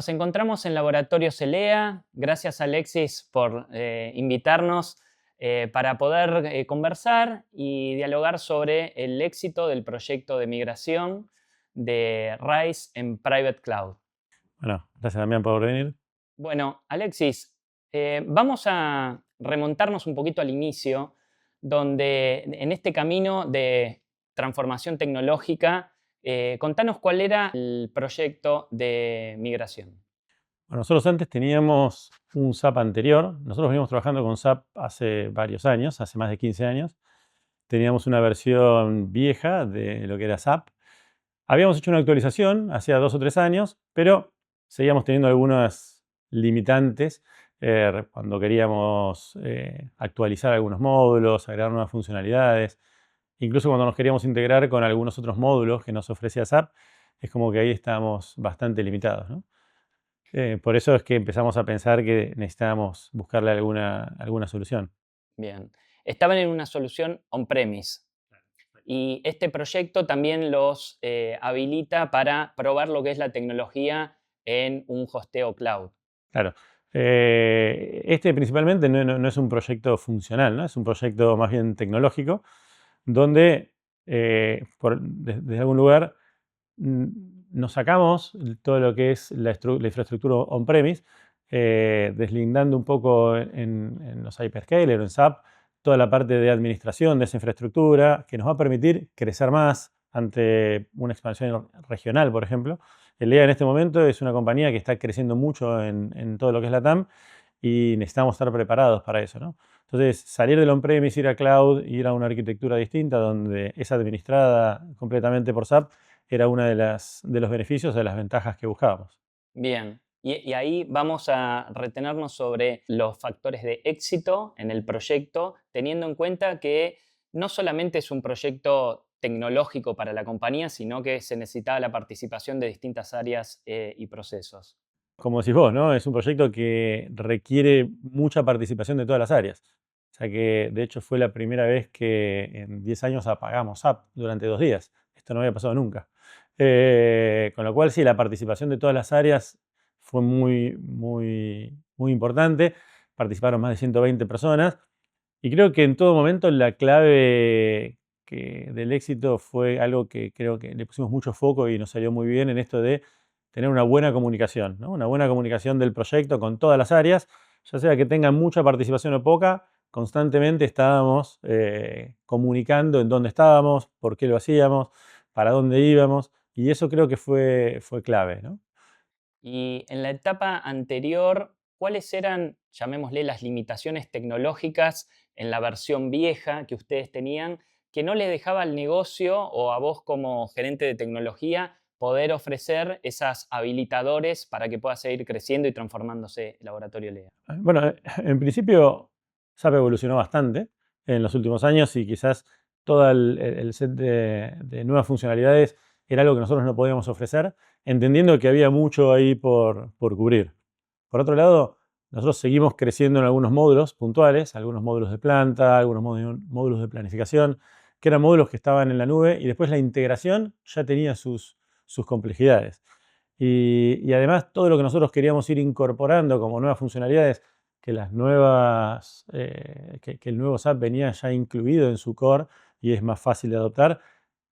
Nos encontramos en Laboratorio Celea. Gracias, Alexis, por invitarnos para poder conversar y dialogar sobre el éxito del proyecto de migración de RISE en Private Cloud. Bueno, gracias Damián por venir. Bueno, Alexis, vamos a remontarnos un poquito al inicio, donde en este camino de transformación tecnológica, contanos cuál era el proyecto de migración. Bueno, nosotros antes teníamos un SAP anterior. Nosotros venimos trabajando con SAP hace varios años, hace más de 15 años. Teníamos una versión vieja de lo que era SAP. Habíamos hecho una actualización hacía 2 o 3 años, pero seguíamos teniendo algunas limitantes cuando queríamos actualizar algunos módulos, agregar nuevas funcionalidades. Incluso cuando nos queríamos integrar con algunos otros módulos que nos ofrecía SAP, es como que ahí estábamos bastante limitados, ¿no? Por eso es que empezamos a pensar que necesitábamos buscarle alguna solución. Bien. Estaban en una solución on-premise y este proyecto también los habilita para probar lo que es la tecnología en un hosteo cloud. Claro. Este principalmente no es un proyecto funcional, ¿no? Es un proyecto más bien tecnológico, donde desde algún lugar nos sacamos todo lo que es la infraestructura on-premise, deslindando un poco en los hyperscalers o en SAP toda la parte de administración de esa infraestructura que nos va a permitir crecer más ante una expansión regional, por ejemplo. El EA en este momento es una compañía que está creciendo mucho en todo lo que es la TAM y necesitamos estar preparados para eso, ¿no? Entonces, salir del on-premise, ir a cloud, ir a una arquitectura distinta donde es administrada completamente por SAP, era una de los beneficios, de las ventajas que buscábamos. Bien. Y ahí vamos a retenernos sobre los factores de éxito en el proyecto, teniendo en cuenta que no solamente es un proyecto tecnológico para la compañía, sino que se necesitaba la participación de distintas áreas y procesos. Como decís vos, ¿no? Es un proyecto que requiere mucha participación de todas las áreas. O sea que, de hecho, fue la primera vez que en 10 años apagamos SAP durante 2 días. Esto no había pasado nunca. Con lo cual, sí, la participación de todas las áreas fue muy importante. Participaron más de 120 personas. Y creo que en todo momento la clave del éxito fue algo que creo que le pusimos mucho foco y nos salió muy bien en esto de tener una buena comunicación, ¿no? Una buena comunicación del proyecto con todas las áreas, ya sea que tengan mucha participación o poca, constantemente estábamos comunicando en dónde estábamos, por qué lo hacíamos, para dónde íbamos, y eso creo que fue clave, ¿no? Y en la etapa anterior, ¿cuáles eran, llamémosle, las limitaciones tecnológicas en la versión vieja que ustedes tenían que no les dejaba al negocio o a vos como gerente de tecnología poder ofrecer esas habilitadores para que pueda seguir creciendo y transformándose el Laboratorio Lea? Bueno, en principio SAP evolucionó bastante en los últimos años y quizás todo el set de nuevas funcionalidades era algo que nosotros no podíamos ofrecer, entendiendo que había mucho ahí por cubrir. Por otro lado, nosotros seguimos creciendo en algunos módulos puntuales, algunos módulos de planta, algunos módulos de planificación, que eran módulos que estaban en la nube y después la integración ya tenía sus complejidades. Y además todo lo que nosotros queríamos ir incorporando como nuevas funcionalidades, que el nuevo SAP venía ya incluido en su core y es más fácil de adoptar,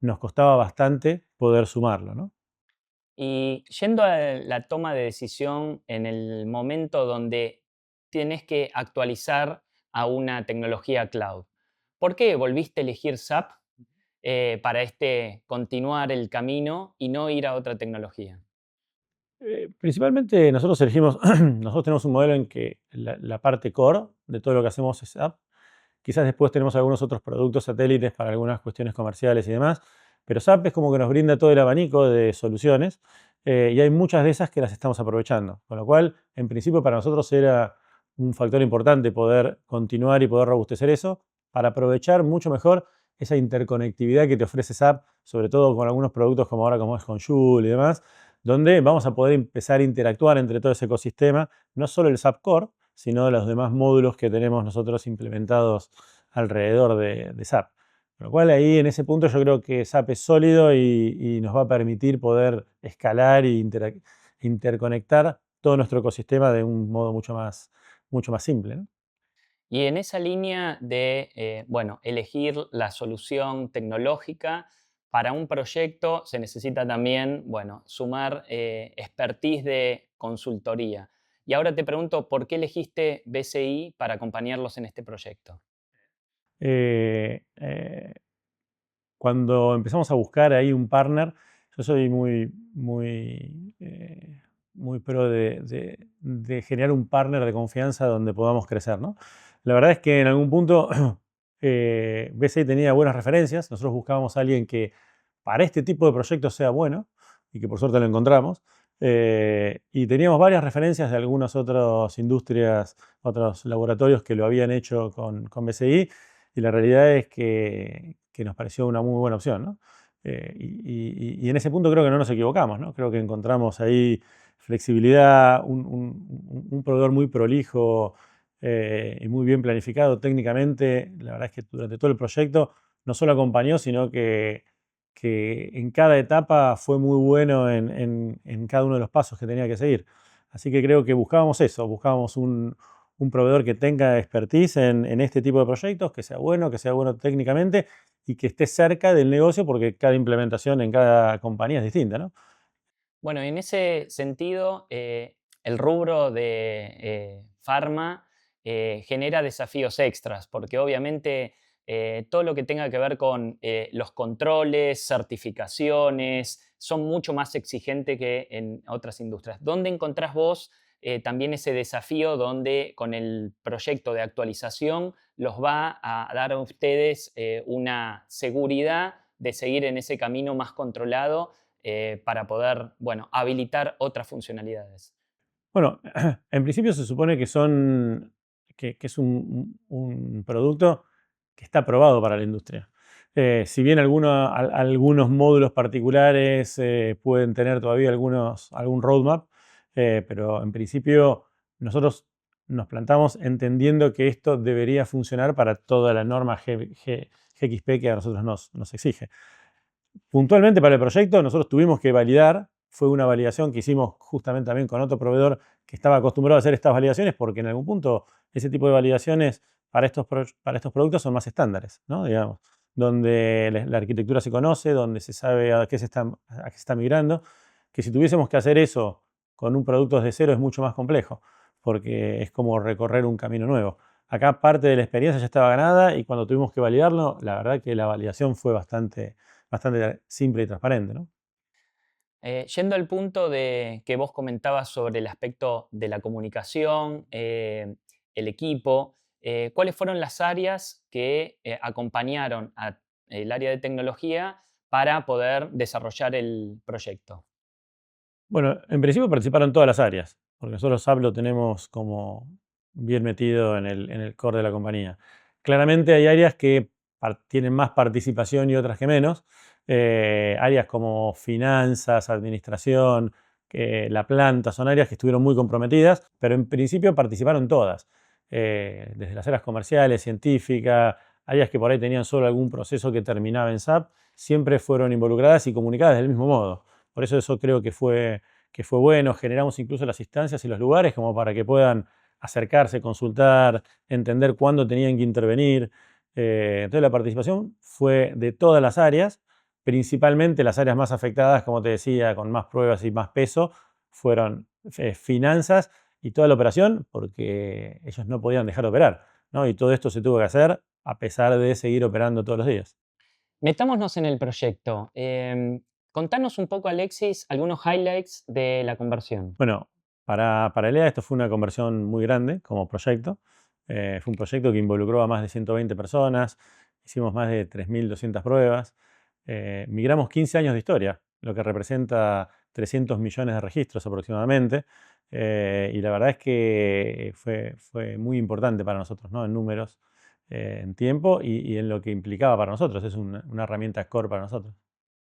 nos costaba bastante poder sumarlo, ¿no? Y yendo a la toma de decisión en el momento donde tienes que actualizar a una tecnología cloud, ¿por qué volviste a elegir SAP para continuar el camino y no ir a otra tecnología? Principalmente nosotros elegimos, nosotros tenemos un modelo en que la parte core de todo lo que hacemos es SAP. Quizás después tenemos algunos otros productos satélites para algunas cuestiones comerciales y demás, pero SAP es como que nos brinda todo el abanico de soluciones y hay muchas de esas que las estamos aprovechando. Con lo cual, en principio para nosotros era un factor importante poder continuar y poder robustecer eso para aprovechar mucho mejor esa interconectividad que te ofrece SAP, sobre todo con algunos productos como ahora como es con Joule y demás, donde vamos a poder empezar a interactuar entre todo ese ecosistema, no solo el SAP Core, sino los demás módulos que tenemos nosotros implementados alrededor de SAP. Con lo cual ahí en ese punto yo creo que SAP es sólido y nos va a permitir poder escalar interconectar todo nuestro ecosistema de un modo mucho más simple, ¿no? Y en esa línea de, bueno, elegir la solución tecnológica para un proyecto se necesita también, bueno, sumar expertise de consultoría. Y ahora te pregunto, ¿por qué elegiste BCI para acompañarlos en este proyecto? Eh, eh, Cuando empezamos a buscar ahí un partner, yo soy muy pro de generar un partner de confianza donde podamos crecer, ¿no? La verdad es que en algún punto BCI tenía buenas referencias. Nosotros buscábamos a alguien que para este tipo de proyectos sea bueno y que por suerte lo encontramos. Y teníamos varias referencias de algunas otras industrias, otros laboratorios que lo habían hecho con BCI, y la realidad es que nos pareció una muy buena opción, ¿no? Y en ese punto creo que no nos equivocamos, ¿no? Creo que encontramos ahí flexibilidad, un proveedor muy prolijo y muy bien planificado técnicamente. La verdad es que durante todo el proyecto no solo acompañó, sino que en cada etapa fue muy bueno en cada uno de los pasos que tenía que seguir. Así que creo que buscábamos eso, buscábamos un proveedor que tenga expertise en este tipo de proyectos, que sea bueno técnicamente y que esté cerca del negocio, porque cada implementación en cada compañía es distinta, ¿no? Bueno, en ese sentido, el rubro de pharma genera desafíos extras, porque obviamente todo lo que tenga que ver con los controles, certificaciones, son mucho más exigentes que en otras industrias. ¿Dónde encontrás vos también ese desafío donde con el proyecto de actualización los va a dar a ustedes una seguridad de seguir en ese camino más controlado para poder, bueno, habilitar otras funcionalidades? Bueno, en principio se supone que es un producto que está aprobado para la industria. Si bien algunos módulos particulares pueden tener todavía algún roadmap, pero en principio nosotros nos plantamos entendiendo que esto debería funcionar para toda la norma GXP que a nosotros nos exige. Puntualmente para el proyecto nosotros tuvimos que validar, fue una validación que hicimos justamente también con otro proveedor que estaba acostumbrado a hacer estas validaciones, porque en algún punto ese tipo de validaciones para estos productos son más estándares, ¿no? Digamos, donde la arquitectura se conoce, donde se sabe a qué se está migrando, que si tuviésemos que hacer eso con un producto desde cero es mucho más complejo, porque es como recorrer un camino nuevo. Acá parte de la experiencia ya estaba ganada y cuando tuvimos que validarlo, la verdad que la validación fue bastante simple y transparente, ¿no? Yendo al punto de que vos comentabas sobre el aspecto de la comunicación, el equipo, ¿cuáles fueron las áreas que acompañaron al área de tecnología para poder desarrollar el proyecto? Bueno, en principio participaron todas las áreas, porque nosotros SAP lo tenemos como bien metido en el core de la compañía. Claramente hay áreas que tienen más participación y otras que menos. Áreas como finanzas, administración, la planta, son áreas que estuvieron muy comprometidas, pero en principio participaron todas. Desde las áreas comerciales, científicas, áreas que por ahí tenían solo algún proceso que terminaba en SAP, siempre fueron involucradas y comunicadas del mismo modo. Por eso creo que fue bueno. Generamos incluso las instancias y los lugares como para que puedan acercarse, consultar, entender cuándo tenían que intervenir. Entonces la participación fue de todas las áreas, principalmente las áreas más afectadas, como te decía, con más pruebas y más peso, fueron finanzas y toda la operación, porque ellos no podían dejar de operar, ¿no? Y todo esto se tuvo que hacer a pesar de seguir operando todos los días. Metámonos en el proyecto. Contanos un poco, Alexis, algunos highlights de la conversión. Bueno, para ELEA esto fue una conversión muy grande como proyecto. Fue un proyecto que involucró a más de 120 personas, hicimos más de 3.200 pruebas, migramos 15 años de historia, lo que representa 300 millones de registros aproximadamente, y la verdad es que fue muy importante para nosotros, ¿no? En números, en tiempo y en lo que implicaba para nosotros. Es una herramienta core para nosotros.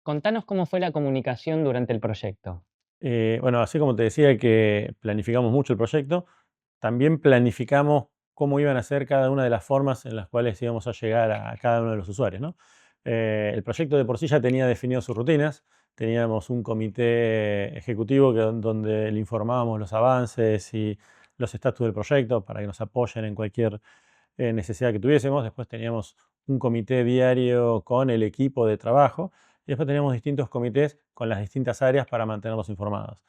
Contanos cómo fue la comunicación durante el proyecto. Bueno, así como te decía que planificamos mucho el proyecto, también planificamos cómo iban a ser cada una de las formas en las cuales íbamos a llegar a cada uno de los usuarios, ¿no? El proyecto de por sí ya tenía definido sus rutinas, teníamos un comité ejecutivo donde le informábamos los avances y los estatus del proyecto para que nos apoyen en cualquier necesidad que tuviésemos. Después teníamos un comité diario con el equipo de trabajo y después teníamos distintos comités con las distintas áreas para mantenerlos informados.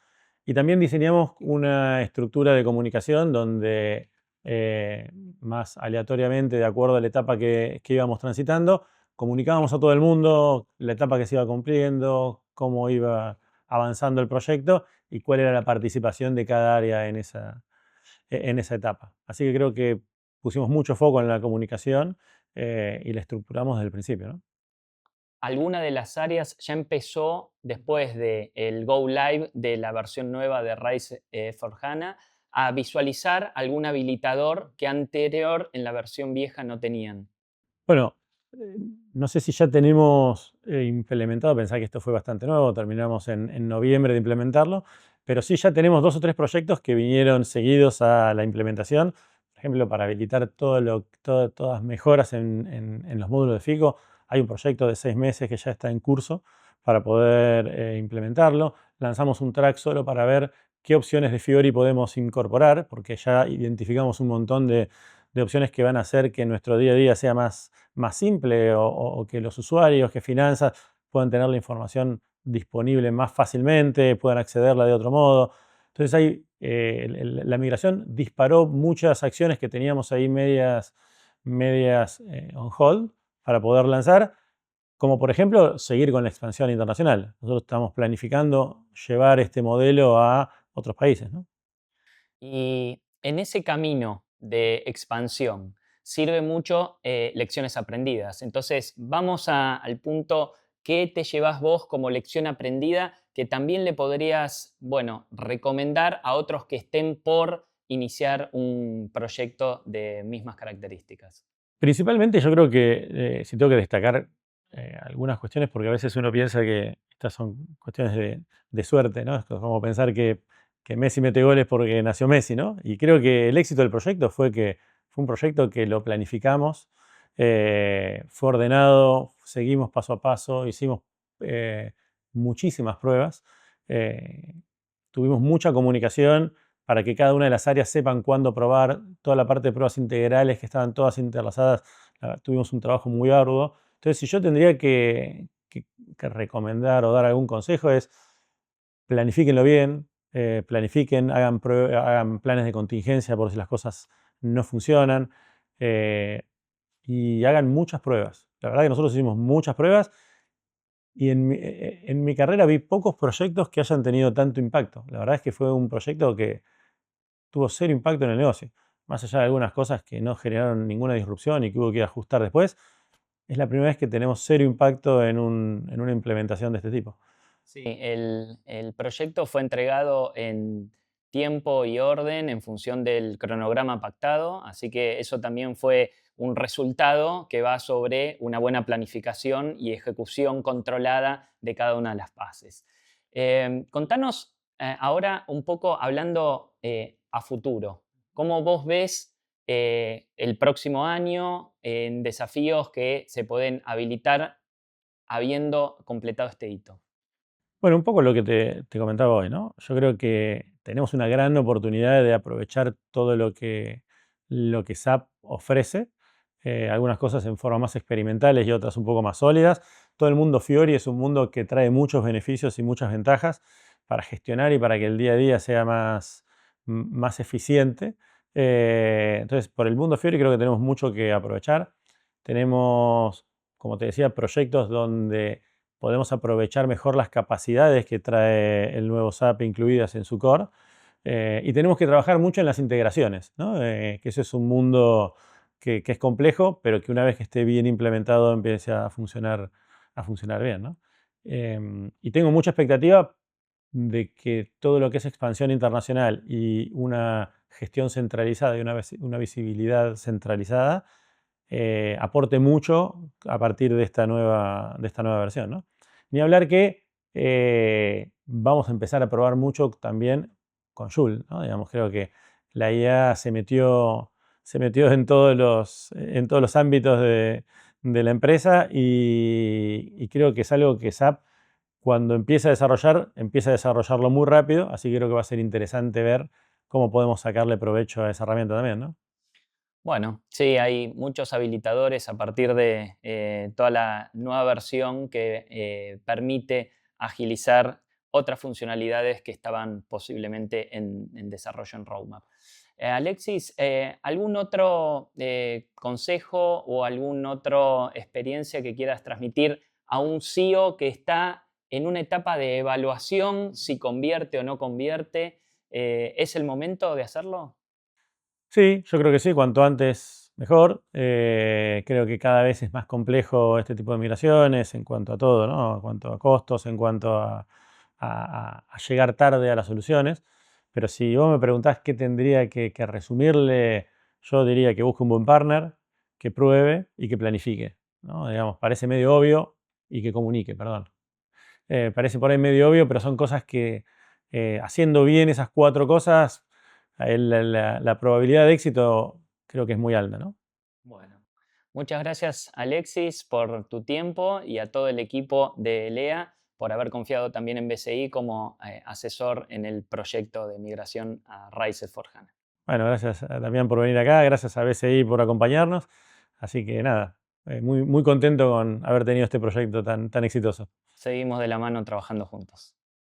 Y también diseñamos una estructura de comunicación donde eh, más aleatoriamente, de acuerdo a la etapa que íbamos transitando, comunicábamos a todo el mundo la etapa que se iba cumpliendo, cómo iba avanzando el proyecto y cuál era la participación de cada área en esa etapa. Así que creo que pusimos mucho foco en la comunicación y la estructuramos desde el principio, ¿no? ¿Alguna de las áreas ya empezó después del Go Live de la versión nueva de Rise for HANA a visualizar algún habilitador que anterior en la versión vieja no tenían? Bueno, eh, no sé si ya tenemos implementado, pensá que esto fue bastante nuevo, terminamos en noviembre de implementarlo, pero sí ya tenemos 2 o 3 proyectos que vinieron seguidos a la implementación. Por ejemplo, para habilitar todas mejoras en los módulos de FICO, hay un proyecto de 6 meses que ya está en curso para poder implementarlo. Lanzamos un track solo para ver qué opciones de Fiori podemos incorporar, porque ya identificamos un montón de opciones que van a hacer que nuestro día a día sea más simple o que los usuarios, que finanzas puedan tener la información disponible más fácilmente, puedan accederla de otro modo. Entonces la migración disparó muchas acciones que teníamos ahí medias on hold para poder lanzar, como por ejemplo seguir con la expansión internacional. Nosotros estamos planificando llevar este modelo a otros países, ¿no? Y en ese camino de expansión sirve mucho lecciones aprendidas. Entonces, vamos al punto que te llevas vos como lección aprendida que también le podrías, bueno, recomendar a otros que estén por iniciar un proyecto de mismas características. Principalmente yo creo que si tengo que destacar algunas cuestiones, porque a veces uno piensa que estas son cuestiones de suerte, ¿no? Es como pensar que Messi mete goles porque nació Messi, ¿no? Y creo que el éxito del proyecto fue que fue un proyecto que lo planificamos, fue ordenado, seguimos paso a paso, hicimos eh, muchísimas pruebas, eh, tuvimos mucha comunicación para que cada una de las áreas sepan cuándo probar, toda la parte de pruebas integrales que estaban todas interlazadas, tuvimos un trabajo muy arduo. Entonces, si yo tendría que recomendar o dar algún consejo es planifíquenlo bien, planifiquen, hagan planes de contingencia por si las cosas no funcionan eh, y hagan muchas pruebas. La verdad que nosotros hicimos muchas pruebas y en mi carrera vi pocos proyectos que hayan tenido tanto impacto. La verdad es que fue un proyecto que tuvo cero impacto en el negocio. Más allá de algunas cosas que no generaron ninguna disrupción y que hubo que ajustar después, es la primera vez que tenemos cero impacto en una implementación de este tipo. Sí, el proyecto fue entregado en tiempo y orden en función del cronograma pactado, así que eso también fue un resultado que va sobre una buena planificación y ejecución controlada de cada una de las fases. Contanos ahora un poco hablando a futuro, ¿cómo vos ves el próximo año en desafíos que se pueden habilitar habiendo completado este hito? Bueno, un poco lo que te comentaba hoy, ¿no? Yo creo que tenemos una gran oportunidad de aprovechar todo lo que SAP ofrece, algunas cosas en forma más experimentales y otras un poco más sólidas. Todo el mundo Fiori es un mundo que trae muchos beneficios y muchas ventajas para gestionar y para que el día a día sea más eficiente. Entonces, por el mundo Fiori creo que tenemos mucho que aprovechar. Tenemos, como te decía, proyectos donde podemos aprovechar mejor las capacidades que trae el nuevo SAP incluidas en su core. Y tenemos que trabajar mucho en las integraciones, ¿no? Que eso es un mundo que es complejo, pero que una vez que esté bien implementado empiece a funcionar bien, ¿no? Y tengo mucha expectativa de que todo lo que es expansión internacional y una gestión centralizada y una visibilidad centralizada aporte mucho a partir de esta nueva versión, ¿no? Ni hablar que vamos a empezar a probar mucho también con Joule, ¿no? Digamos, creo que la IA se metió en todos los ámbitos de la empresa y creo que es algo que SAP cuando empieza a desarrollarlo muy rápido, así que creo que va a ser interesante ver cómo podemos sacarle provecho a esa herramienta también, ¿no? Bueno, sí, hay muchos habilitadores a partir de toda la nueva versión que permite agilizar otras funcionalidades que estaban posiblemente en desarrollo en roadmap. Alexis, ¿algún otro consejo o alguna otra experiencia que quieras transmitir a un CEO que está en una etapa de evaluación, si convierte o no convierte? ¿Es el momento de hacerlo? Sí, yo creo que sí, cuanto antes mejor. Creo que cada vez es más complejo este tipo de migraciones en cuanto a todo, ¿no? En cuanto a costos, en cuanto a llegar tarde a las soluciones. Pero si vos me preguntás qué tendría que resumirle, yo diría que busque un buen partner, que pruebe y que planifique, ¿no? Digamos, parece medio obvio y que comunique, perdón. Parece por ahí medio obvio, pero son cosas que haciendo bien esas cuatro cosas, la probabilidad de éxito creo que es muy alta, ¿no? Bueno, muchas gracias Alexis por tu tiempo y a todo el equipo de LEA por haber confiado también en BCI como asesor en el proyecto de migración a Rise for HANA. Bueno, gracias Damián por venir acá, gracias a BCI por acompañarnos. Así que nada, muy, muy contento con haber tenido este proyecto tan exitoso. Seguimos de la mano trabajando juntos.